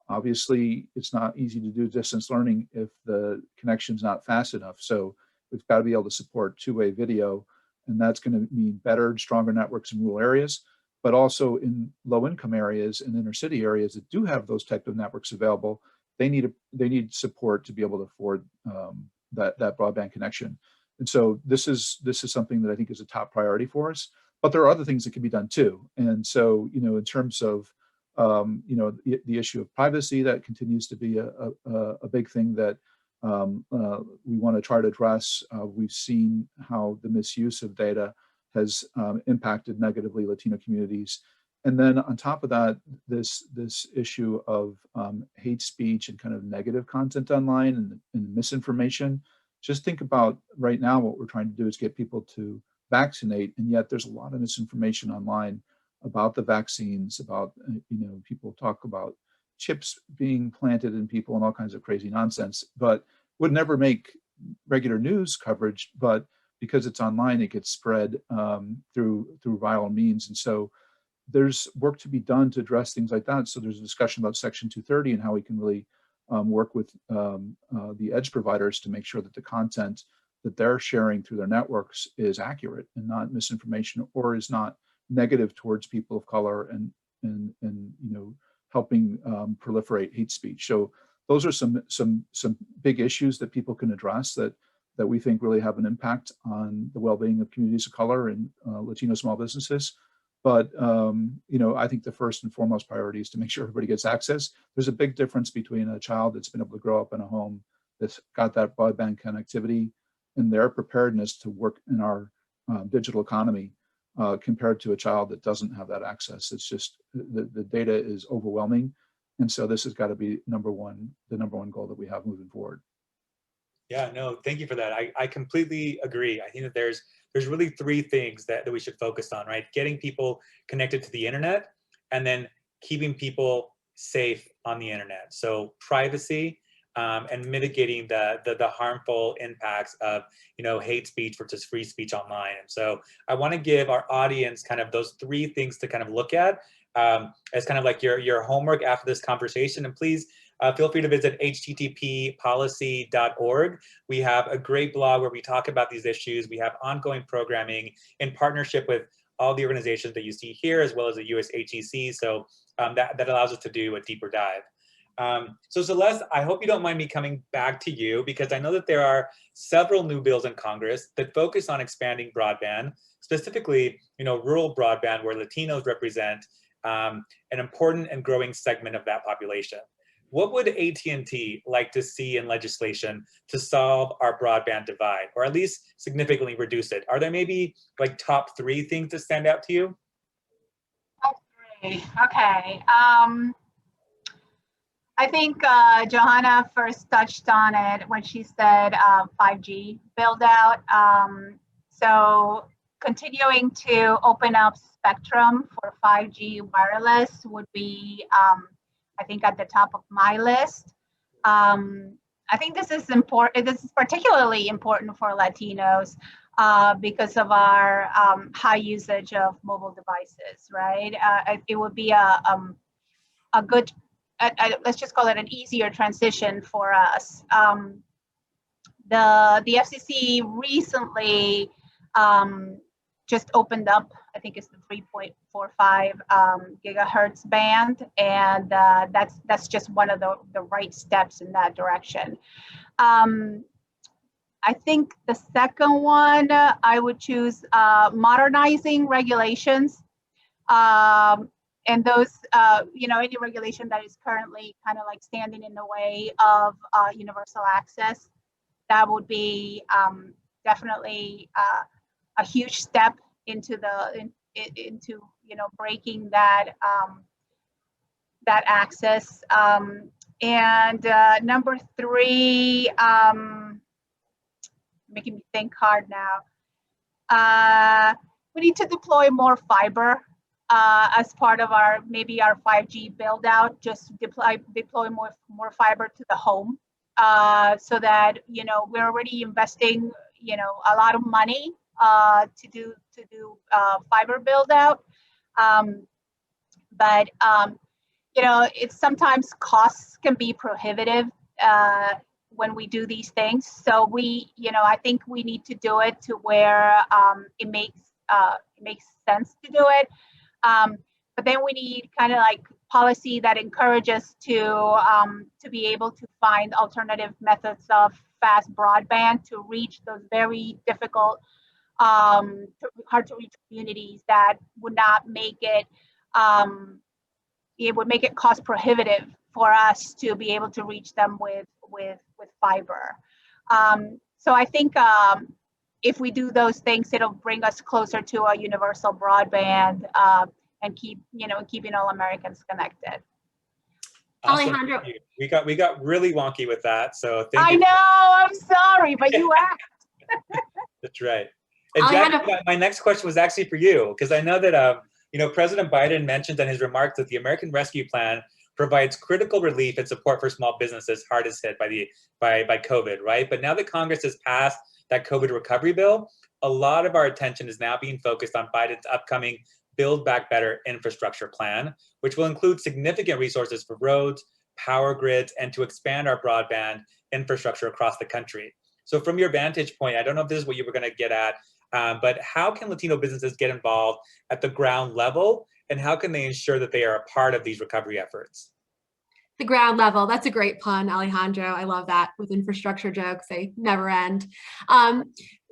Obviously, it's not easy to do distance learning if the connection's not fast enough. So we've got to be able to support two-way video, and that's going to mean better, stronger networks in rural areas, but also in low-income areas and inner city areas that do have those type of networks available. They need support to be able to afford that broadband connection. And so this is something that I think is a top priority for us. But there are other things that can be done too. And so, in terms of the issue of privacy, that continues to be a big thing that we want to try to address. We've seen how the misuse of data has impacted negatively Latino communities. And then on top of that, this issue of hate speech and kind of negative content online and misinformation. Just think about right now, what we're trying to do is get people to vaccinate, and yet there's a lot of misinformation online about the vaccines, about, people talk about chips being planted in people and all kinds of crazy nonsense, but would never make regular news coverage, but because it's online, it gets spread through viral means. And so there's work to be done to address things like that. So there's a discussion about Section 230 and how we can really work with the edge providers to make sure that the content that they're sharing through their networks is accurate and not misinformation, or is not negative towards people of color and helping proliferate hate speech. So those are some big issues that people can address that we think really have an impact on the well-being of communities of color and Latino small businesses. But I think the first and foremost priority is to make sure everybody gets access. There's a big difference between a child that's been able to grow up in a home that's got that broadband connectivity and their preparedness to work in our digital economy compared to a child that doesn't have that access. It's just the data is overwhelming, and so this has got to be the number one goal that we have moving forward. Yeah, no, thank you for that. I completely agree. I think that there's really three things that we should focus on, right? Getting people connected to the internet, and then keeping people safe on the internet. So privacy and mitigating the harmful impacts of hate speech versus free speech online. And so I want to give our audience kind of those three things to kind of look at as kind of like your homework after this conversation. And please feel free to visit http://policy.org. We have a great blog where we talk about these issues. We have ongoing programming in partnership with all the organizations that you see here, as well as the USHEC. So that allows us to do a deeper dive. So Celeste, I hope you don't mind me coming back to you, because I know that there are several new bills in Congress that focus on expanding broadband, specifically, rural broadband, where Latinos represent an important and growing segment of that population. What would AT&T like to see in legislation to solve our broadband divide, or at least significantly reduce it? Are there maybe like top three things that stand out to you? Top three. Okay. I think Johanna first touched on it when she said 5G build out. So continuing to open up spectrum for 5G wireless would be, I think, at the top of my list. I think this is important. This is particularly important for Latinos because of our high usage of mobile devices, right? It would be a good, let's just call it an easier transition for us. The FCC recently just opened up, I think it's the 3.45 gigahertz band, and that's just one of the right steps in that direction. I think the second one, I would choose modernizing regulations. And those, any regulation that is currently kind of like standing in the way of universal access, that would be definitely a huge step into breaking that that access. And number three, making me think hard now. We need to deploy more fiber as part of our 5G build out. Just deploy more fiber to the home, so that we're already investing a lot of money to do fiber build out, but it's sometimes costs can be prohibitive when we do these things. So I think we need to do it to where it makes sense to do it. But then we need kind of like policy that encourages to be able to find alternative methods of fast broadband to reach those very difficult, hard to reach communities that would not make it, it would make it cost prohibitive for us to be able to reach them with fiber. So I think if we do those things, it'll bring us closer to a universal broadband and keeping all Americans connected. Awesome. Alejandro, We got really wonky with that, so thank you. I know, I'm sorry, but you asked. That's right. And Jackie, my next question was actually for you, because I know that President Biden mentioned in his remarks that the American Rescue Plan provides critical relief and support for small businesses hardest hit by COVID, right? But now that Congress has passed that COVID recovery bill, a lot of our attention is now being focused on Biden's upcoming Build Back Better infrastructure plan, which will include significant resources for roads, power grids, and to expand our broadband infrastructure across the country. So from your vantage point, I don't know if this is what you were going to get at, but how can Latino businesses get involved at the ground level, and how can they ensure that they are a part of these recovery efforts? The ground level. That's a great pun, Alejandro. I love that with infrastructure jokes. They never end.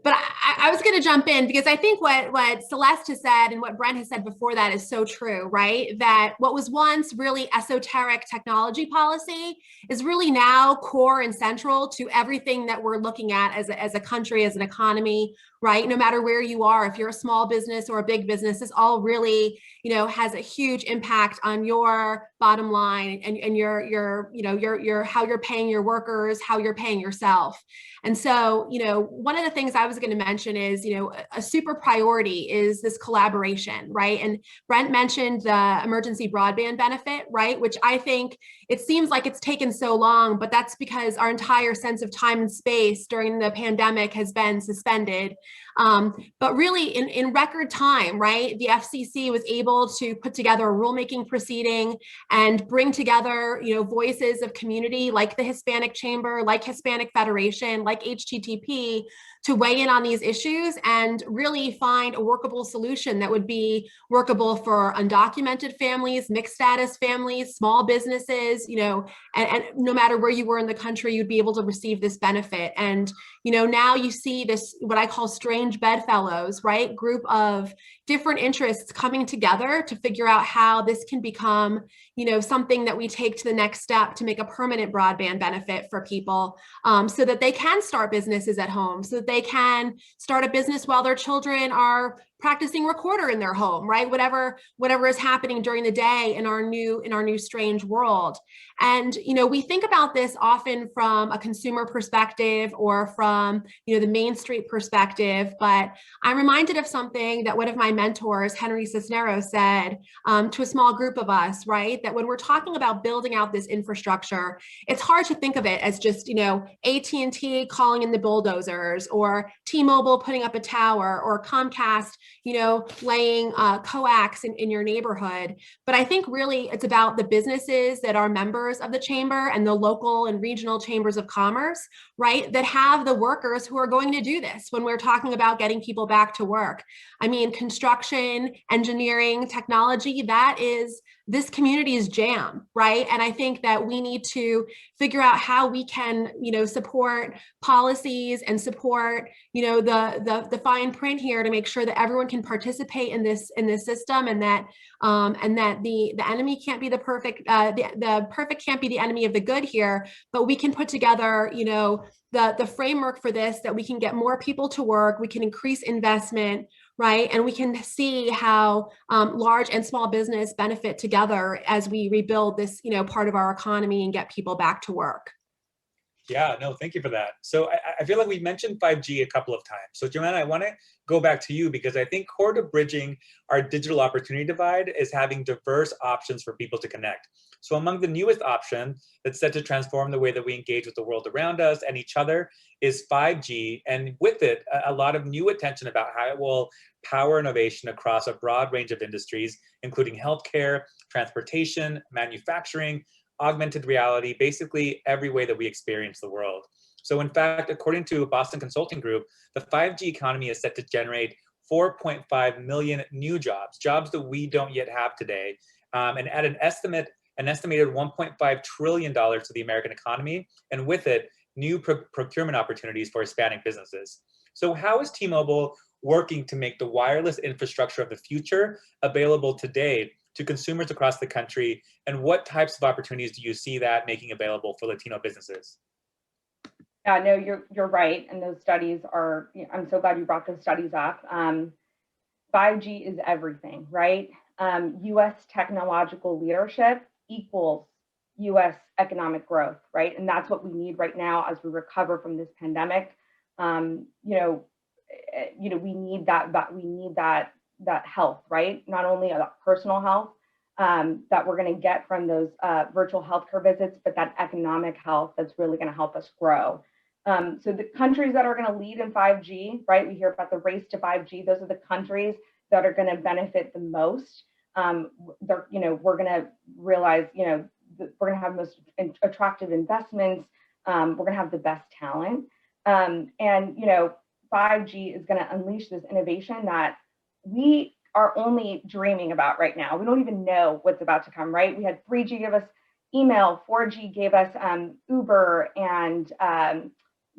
But I was going to jump in because I think what Celeste has said and what Brent has said before that is so true, right? That what was once really esoteric technology policy is really now core and central to everything that we're looking at as a country, as an economy, right? No matter where you are, if you're a small business or a big business, this all really, has a huge impact on your bottom line and your how you're paying your workers, how you're paying yourself. And so, one of the things I was going to mention is, a super priority is this collaboration, right? And Brent mentioned the emergency broadband benefit, right? Which I think it seems like it's taken so long, but that's because our entire sense of time and space during the pandemic has been suspended. But really in record time, right? The FCC was able to put together a rulemaking proceeding and bring together, voices of community like the Hispanic Chamber, like Hispanic Federation, like HTTP to weigh in on these issues and really find a workable solution that would be workable for undocumented families, mixed status families, small businesses, and no matter where you were in the country, you'd be able to receive this benefit. And, now you see this, what I call strange bedfellows, right? Group of different interests coming together to figure out how this can become, something that we take to the next step to make a permanent broadband benefit for people, so that they can start businesses at home, so that they can start a business while their children are practicing recorder in their home, right? Whatever is happening during the day in our new strange world. And, we think about this often from a consumer perspective or from, the Main Street perspective, but I'm reminded of something that one of my mentors, Henry Cisneros, said to a small group of us, right? That when we're talking about building out this infrastructure, it's hard to think of it as just, AT&T calling in the bulldozers or T-Mobile putting up a tower or Comcast, laying coax in your neighborhood. But I think really it's about the businesses that are members of the chamber and the local and regional chambers of commerce, right? That have the workers who are going to do this when we're talking about getting people back to work. I mean, construction, engineering, technology, that is this community's jam, right? And I think that we need to figure out how we can, support policies and support, the fine print here to make sure that everyone can participate in this system, and that the enemy can't be the perfect, the perfect can't be the enemy of the good here, but we can put together, the framework for this, that we can get more people to work, we can increase investment, right? And we can see how large and small business benefit together as we rebuild this, part of our economy and get people back to work. Yeah, no, thank you for that. So I feel like we mentioned 5G a couple of times. So Joanna, I want to go back to you because I think core to bridging our digital opportunity divide is having diverse options for people to connect. So among the newest option that's set to transform the way that we engage with the world around us and each other is 5G. And with it, a lot of new attention about how it will power innovation across a broad range of industries, including healthcare, transportation, manufacturing, augmented reality, basically every way that we experience the world. So in fact, according to a Boston Consulting Group, the 5G economy is set to generate 4.5 million new jobs that we don't yet have today, and add an estimated $1.5 trillion to the American economy, and with it, new procurement opportunities for Hispanic businesses. So how is T-Mobile working to make the wireless infrastructure of the future available today to consumers across the country? And what types of opportunities do you see that making available for Latino businesses? Yeah, no, you're right. And those studies are, I'm so glad you brought those studies up. 5G is everything, right? US technological leadership equals US economic growth, right? And that's what we need right now as we recover from this pandemic. We need that health, right? Not only that personal health that we're going to get from those virtual healthcare visits, but that economic health that's really going to help us grow. So the countries that are going to lead in 5G, right? We hear about the race to 5G. Those are the countries that are going to benefit the most. We're going to realize, we're going to have most attractive investments. We're going to have the best talent. 5G is going to unleash this innovation that we are only dreaming about right now. We don't even know what's about to come, right? We had 3G give us email, 4G gave us Uber and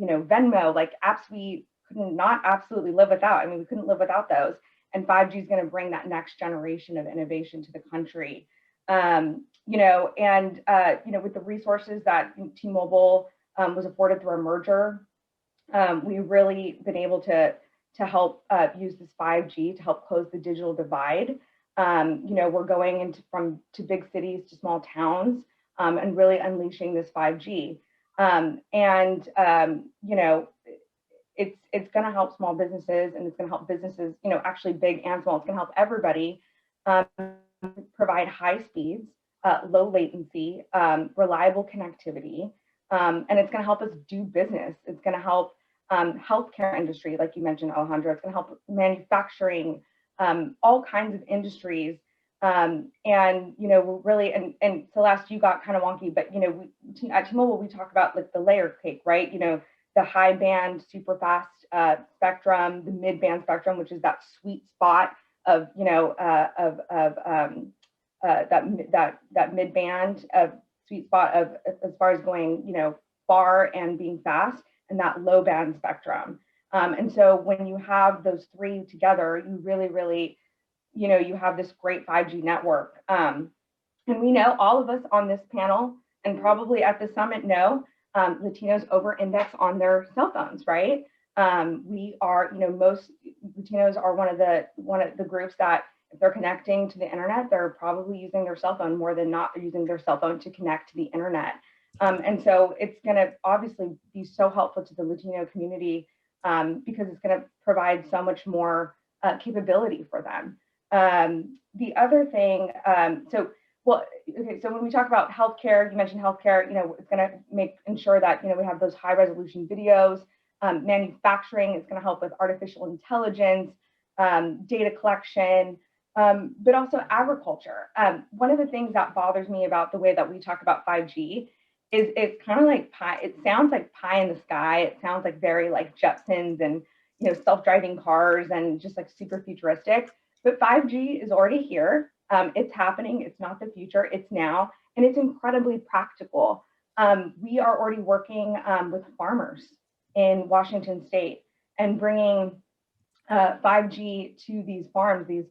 Venmo, like apps we could not absolutely live without. I mean, we couldn't live without those. And 5G is going to bring that next generation of innovation to the country. With the resources that T-Mobile was afforded through a merger, we've really been able to help use this 5G to help close the digital divide. We're going to big cities to small towns and really unleashing this 5G. It's going to help small businesses, and it's going to help businesses, actually big and small. It's going to help everybody provide high speeds, low latency, reliable connectivity, and it's going to help us do business. It's going to help healthcare industry, like you mentioned, Alejandro. It's going to help manufacturing, all kinds of industries. We're really, and Celeste, you got kind of wonky, but at T-Mobile we talk about like the layer cake, right? The high band, super fast spectrum, the mid band spectrum, which is that sweet spot of that mid band of sweet spot of as far as going far and being fast, and that low band spectrum. And so when you have those three together, you really you have this great 5G network. And we know, all of us on this panel and probably at the summit know, Latinos over-index on their cell phones, right? We are, most Latinos are one of the groups that, if they're connecting to the internet, they're probably using their cell phone more than not using their cell phone to connect to the internet. And so it's going to obviously be so helpful to the Latino community because it's going to provide so much more capability for them. The other thing, so when we talk about healthcare, you mentioned healthcare, it's going to ensure that, we have those high resolution videos. Manufacturing is going to help with artificial intelligence, data collection, but also agriculture. One of the things that bothers me about the way that we talk about 5G is it's kind of like pie. It sounds like pie in the sky. It sounds like very like Jetsons and, self-driving cars and just like super futuristic. But 5G is already here. It's happening. It's not the future. It's now. And it's incredibly practical. We are already working with farmers in Washington State and bringing 5G to these farms, these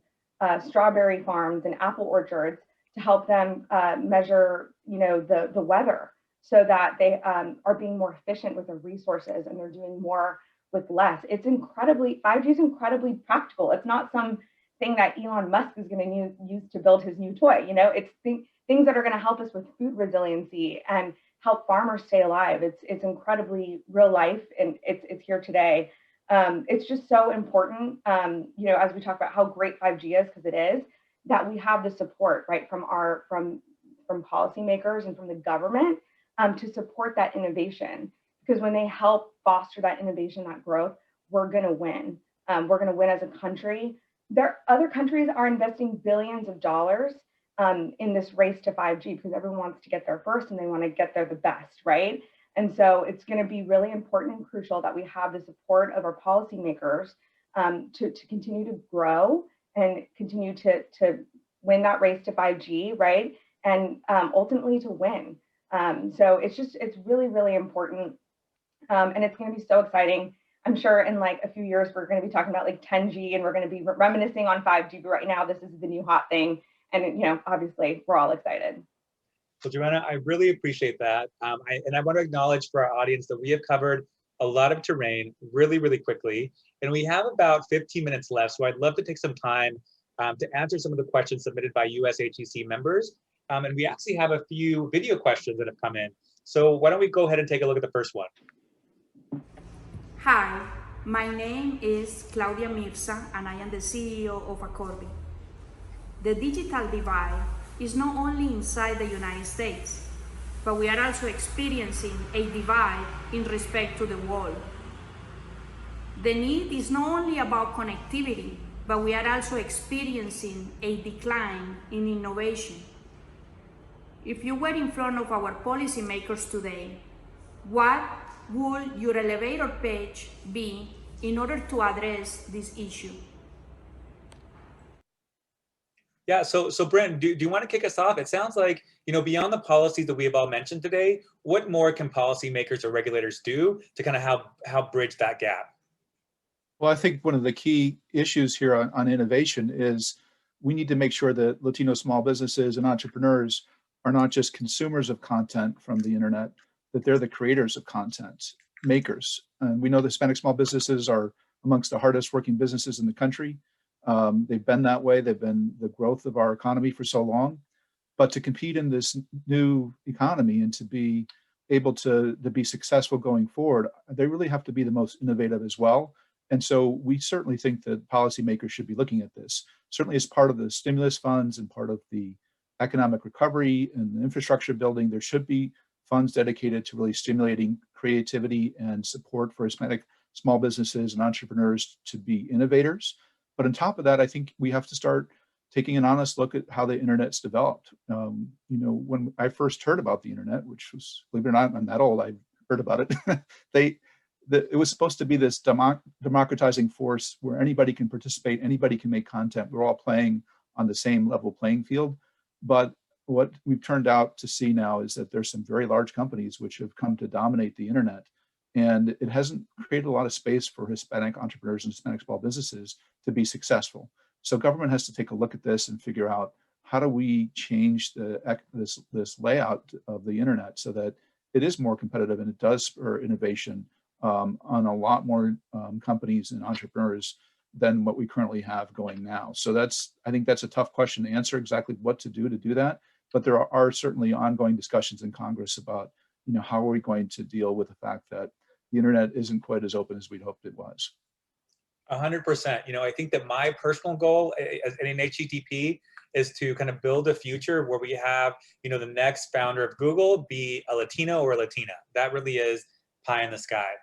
strawberry farms and apple orchards, to help them measure, the weather, so that they are being more efficient with their resources and they're doing more with less. 5G is incredibly practical. It's not some thing that Elon Musk is going to use to build his new toy. It's things that are going to help us with food resiliency and help farmers stay alive. It's incredibly real life, and it's here today. It's just so important, as we talk about how great 5G is, because it is, that we have the support, right, from policymakers and from the government to support that innovation. Because when they help foster that innovation, that growth, we're going to win. We're going to win as a country. Other countries are investing billions of dollars in this race to 5G because everyone wants to get there first and they want to get there the best, right? And so it's going to be really important and crucial that we have the support of our policymakers to continue to grow and continue to win that race to 5G, right? And ultimately to win. So it's really, really important And it's going to be so exciting. I'm sure in like a few years, we're going to be talking about like 10G and we're going to be reminiscing on 5G. But right now, this is the new hot thing. And, obviously, we're all excited. So Joanna, I really appreciate that. I want to acknowledge for our audience that we have covered a lot of terrain really, really quickly. And we have about 15 minutes left. So I'd love to take some time to answer some of the questions submitted by USHEC members. And we actually have a few video questions that have come in. So why don't we go ahead and take a look at the first one. Hi, my name is Claudia Mirza, and I am the CEO of Accorbi. The digital divide is not only inside the United States, but we are also experiencing a divide in respect to the world. The need is not only about connectivity, but we are also experiencing a decline in innovation. If you were in front of our policymakers today, what would your elevator pitch be in order to address this issue? Yeah, so Brent, do you want to kick us off? It sounds like, beyond the policies that we have all mentioned today, what more can policymakers or regulators do to kind of help bridge that gap? Well, I think one of the key issues here on innovation is we need to make sure that Latino small businesses and entrepreneurs are not just consumers of content from the internet, that they're the creators of content, makers. And we know the Hispanic small businesses are amongst the hardest working businesses in the country. They've been that way. They've been the growth of our economy for so long. But to compete in this new economy and to be able to be successful going forward, they really have to be the most innovative as well. And so we certainly think that policymakers should be looking at this, certainly as part of the stimulus funds and part of the economic recovery and the infrastructure building. There should be funds dedicated to really stimulating creativity and support for Hispanic small businesses and entrepreneurs to be innovators. But on top of that, I think we have to start taking an honest look at how the internet's developed. When I first heard about the internet, which was, believe it or not, I'm that old, I heard about it. It was supposed to be this democratizing force where anybody can participate, anybody can make content. We're all playing on the same level playing field. But what we've turned out to see now is that there's some very large companies which have come to dominate the internet. And it hasn't created a lot of space for Hispanic entrepreneurs and Hispanic small businesses to be successful. So government has to take a look at this and figure out, how do we change this layout of the internet so that it is more competitive and it does spur innovation on a lot more companies and entrepreneurs than what we currently have going now. So I think that's a tough question to answer, exactly what to do that. But there are certainly ongoing discussions in Congress about, how are we going to deal with the fact that the internet isn't quite as open as we'd hoped it was. 100%. I think that my personal goal as in HTTP is to kind of build a future where we have, the next founder of Google be a Latino or a Latina. That really is pie in the sky.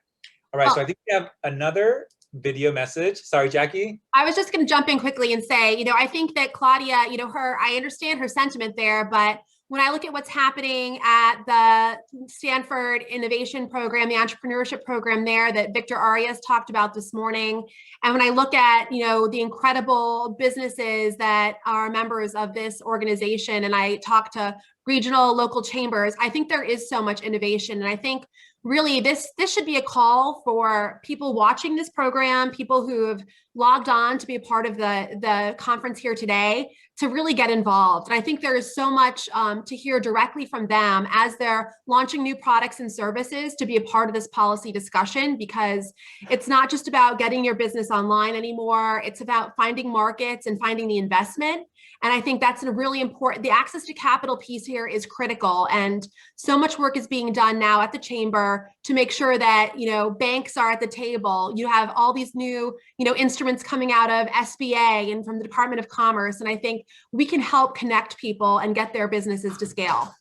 All right, so I think we have another video message. Sorry, Jackie. I was just going to jump in quickly and say, I think that Claudia, I understand her sentiment there, but when I look at what's happening at the Stanford Innovation Program, the entrepreneurship program there that Victor Arias talked about this morning, and when I look at, the incredible businesses that are members of this organization, and I talk to regional, local chambers, I think there is so much innovation. And I think really this should be a call for people watching this program, people who have logged on to be a part of the conference here today, to really get involved. And I think there is so much to hear directly from them as they're launching new products and services to be a part of this policy discussion, because it's not just about getting your business online anymore. It's about finding markets and finding the investment. And I think that's a really important, the access to capital piece here is critical. And so much work is being done now at the chamber to make sure that, banks are at the table. You have all these new, instruments coming out of SBA and from the Department of Commerce. And I think we can help connect people and get their businesses to scale.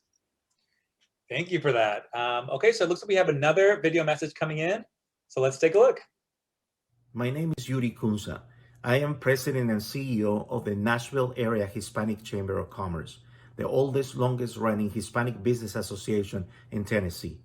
Thank you for that. Okay, so it looks like we have another video message coming in. So let's take a look. My name is Yuri Kunza. I am president and CEO of the Nashville Area Hispanic Chamber of Commerce, the oldest, longest running Hispanic business association in Tennessee.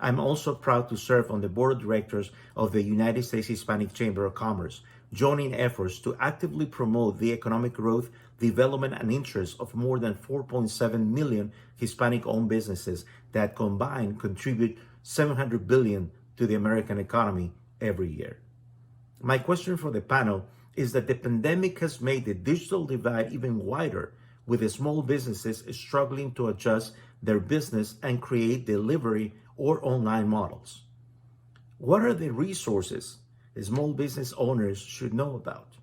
I'm also proud to serve on the board of directors of the United States Hispanic Chamber of Commerce, joining efforts to actively promote the economic growth, development, and interests of more than 4.7 million Hispanic-owned businesses that combined contribute $700 billion to the American economy every year. My question for the panel is that the pandemic has made the digital divide even wider, with the small businesses struggling to adjust their business and create delivery or online models. What are the resources the small business owners should know about?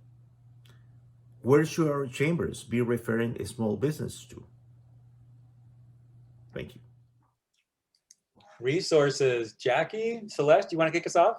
Where should our chambers be referring a small business to? Thank you. Resources. Jackie, Celeste, you want to kick us off?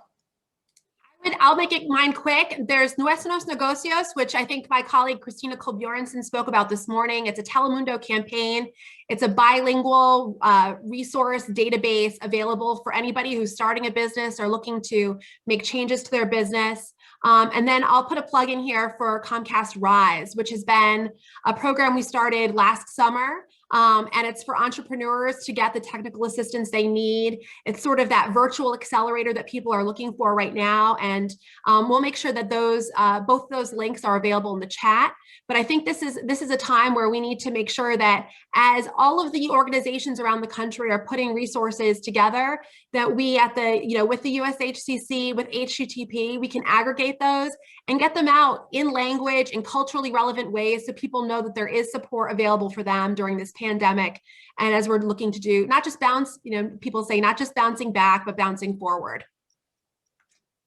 I'll make it mine quick. There's Nuestros Negocios, which I think my colleague Christina Kolbjornsen spoke about this morning. It's a Telemundo campaign. It's a bilingual resource database available for anybody who's starting a business or looking to make changes to their business. And then I'll put a plug in here for Comcast Rise, which has been a program we started last summer. And it's for entrepreneurs to get the technical assistance they need. It's sort of that virtual accelerator that people are looking for right now. And we'll make sure that those both those links are available in the chat. But I think this is a time where we need to make sure that as all of the organizations around the country are putting resources together, that we at the, with the USHCC, with HUTP, we can aggregate those and get them out in language and culturally relevant ways so people know that there is support available for them during this pandemic. And as we're looking to do, not just bounce, people say not just bouncing back, but bouncing forward.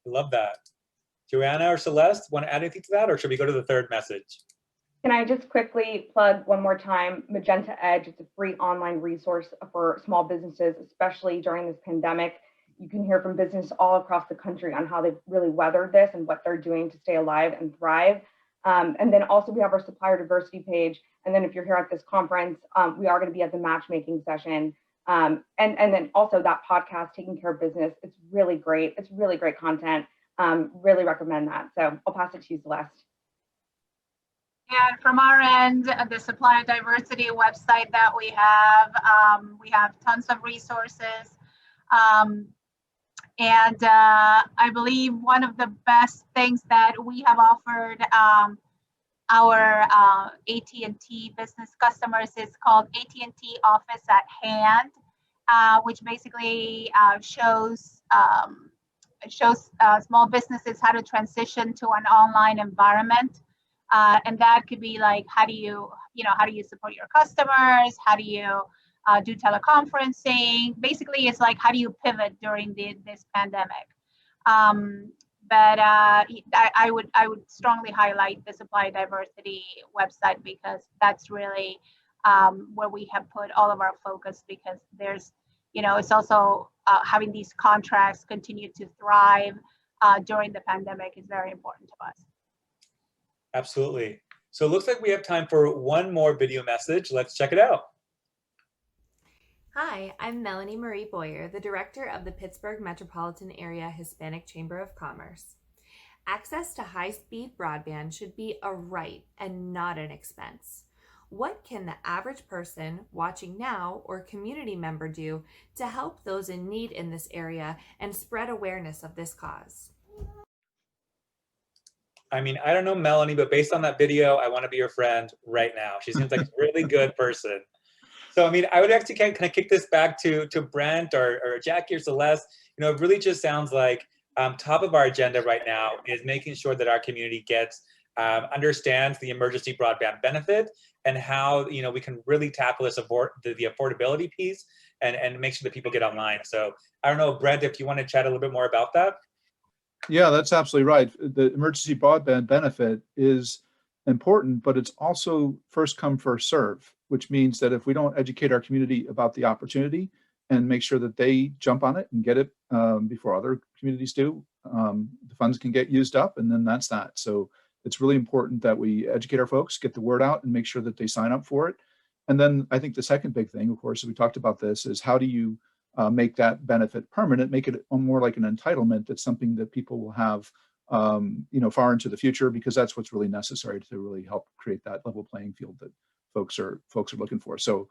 Love that. Joanna or Celeste, want to add anything to that, or should we go to the third message? Can I just quickly plug one more time, Magenta Edge? It's a free online resource for small businesses, especially during this pandemic. You can hear from businesses all across the country on how they've really weathered this and what they're doing to stay alive and thrive. And then also we have our supplier diversity page. And then if you're here at this conference, we are going to be at the matchmaking session. And then also that podcast, Taking Care of Business. It's really great. It's really great content. Really recommend that. So I'll pass it to you, Celeste. And from our end, the supplier diversity website that we have tons of resources. And I believe one of the best things that we have offered our AT&T business customers is called AT&T Office at Hand, which basically shows small businesses how to transition to an online environment. And that could be like, how do you support your customers? How do you do teleconferencing? Basically, it's like, how do you pivot during this pandemic? But I would strongly highlight the supply diversity website, because that's really where we have put all of our focus, because there's, it's also having these contracts continue to thrive during the pandemic is very important to us. Absolutely. So it looks like we have time for one more video message. Let's check it out. Hi, I'm Melanie Marie Boyer, the director of the Pittsburgh Metropolitan Area Hispanic Chamber of Commerce. Access to high-speed broadband should be a right and not an expense. What can the average person watching now or community member do to help those in need in this area and spread awareness of this cause? I mean, I don't know Melanie, but based on that video, I want to be your friend right now. She seems like a really good person. So, I mean, I would actually kind of kick this back to Brent or Jackie or Celeste. It really just sounds like top of our agenda right now is making sure that our community understands the emergency broadband benefit and how, we can really tackle the affordability piece and make sure that people get online. So I don't know, Brent, if you want to chat a little bit more about that. Yeah, that's absolutely right. The emergency broadband benefit is important, but it's also first come, first serve, which means that if we don't educate our community about the opportunity and make sure that they jump on it and get it before other communities do, the funds can get used up, and then that's that. So it's really important that we educate our folks, get the word out, and make sure that they sign up for it. And then I think the second big thing, of course, as we talked about this, is how do you make that benefit permanent, make it more like an entitlement. That's something that people will have, far into the future, because that's what's really necessary to really help create that level playing field that folks are looking for. So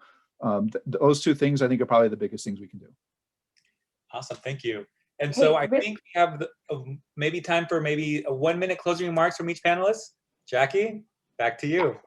those two things, I think, are probably the biggest things we can do. Awesome, thank you. And so I think we have maybe time for maybe a 1-minute closing remarks from each panelist. Jackie, back to you.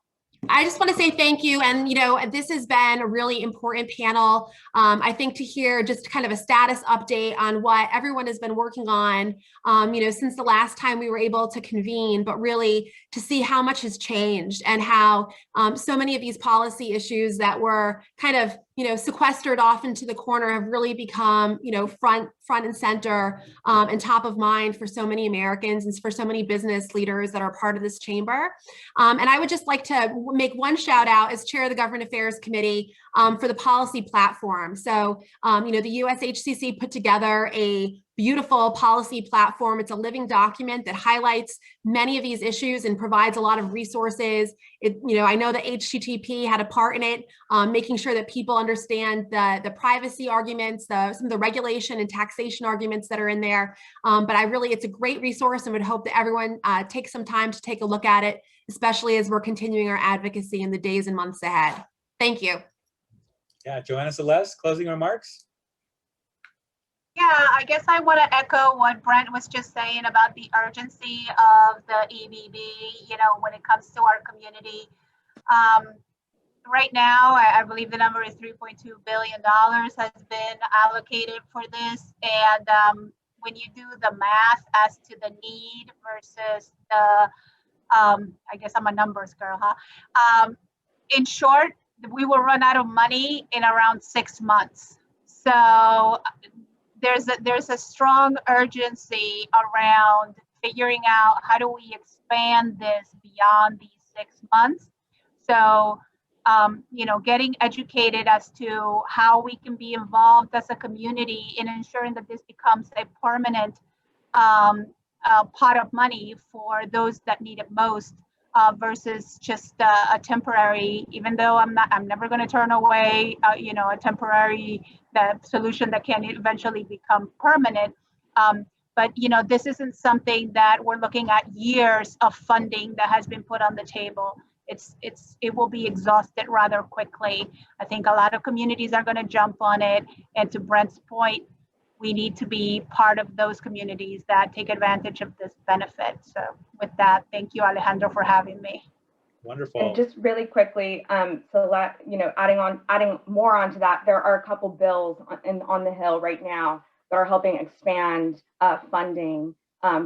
I just want to say thank you. And, this has been a really important panel. I think to hear just kind of a status update on what everyone has been working on, since the last time we were able to convene, but really to see how much has changed and how so many of these policy issues that were kind of, sequestered off into the corner have really become, front and center and top of mind for so many Americans and for so many business leaders that are part of this chamber. And I would just like to make one shout out as chair of the Government Affairs Committee for the policy platform. So, the USHCC put together a beautiful policy platform. It's a living document that highlights many of these issues and provides a lot of resources. I know that HTTP had a part in it, making sure that people understand the privacy arguments, some of the regulation and taxation arguments that are in there. But it's a great resource and would hope that everyone takes some time to take a look at it, especially as we're continuing our advocacy in the days and months ahead. Thank you. Yeah, Joanna Celeste, closing remarks? Yeah, I guess I want to echo what Brent was just saying about the urgency of the EBB, when it comes to our community. Right now, I believe the number is $3.2 billion has been allocated for this. And when you do the math as to the need versus the, I guess I'm a numbers girl, huh? In short, we will run out of money in around 6 months. So there's a strong urgency around figuring out how do we expand this beyond these 6 months. So, getting educated as to how we can be involved as a community in ensuring that this becomes a permanent pot of money for those that need it most, versus just a temporary. Even though I'm never going to turn away, a temporary solution that can eventually become permanent. But this isn't something that we're looking at years of funding that has been put on the table. It will be exhausted rather quickly. I think a lot of communities are going to jump on it. And to Brent's point, we need to be part of those communities that take advantage of this benefit. So with that, thank you, Alejandro, for having me. Wonderful. And just really quickly, adding more onto that, there are a couple bills on the Hill right now that are helping expand funding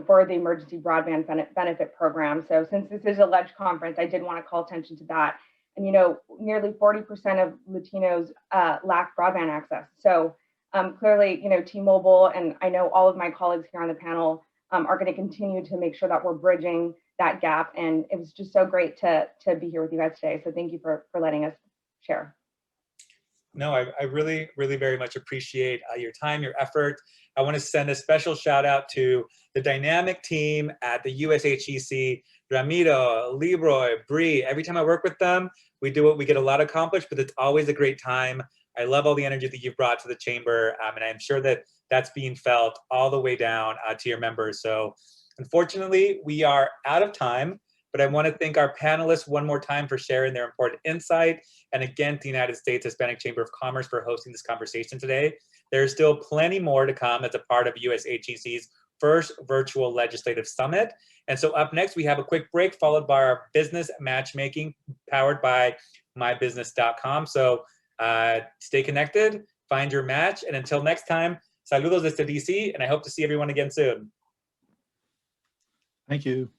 for the emergency broadband benefit program. So since this is a LEDGE conference, I did want to call attention to that. And nearly 40% of Latinos lack broadband access. So clearly, T-Mobile, and I know all of my colleagues here on the panel are going to continue to make sure that we're bridging that gap. And it was just so great to be here with you guys today. So thank you for letting us share. No, I really, really very much appreciate your time, your effort. I want to send a special shout out to the dynamic team at the USHCC, Ramiro, Leroy, Bree. Every time I work with them, we get a lot accomplished, but it's always a great time. I love all the energy that you've brought to the chamber, and I'm sure that that's being felt all the way down to your members. So unfortunately, we are out of time, but I want to thank our panelists one more time for sharing their important insight. And again, the United States Hispanic Chamber of Commerce for hosting this conversation today. There's still plenty more to come as a part of USHCC's first virtual legislative summit. And so up next, we have a quick break followed by our business matchmaking powered by mybusiness.com. So stay connected, find your match. And until next time, saludos desde DC, and I hope to see everyone again soon. Thank you.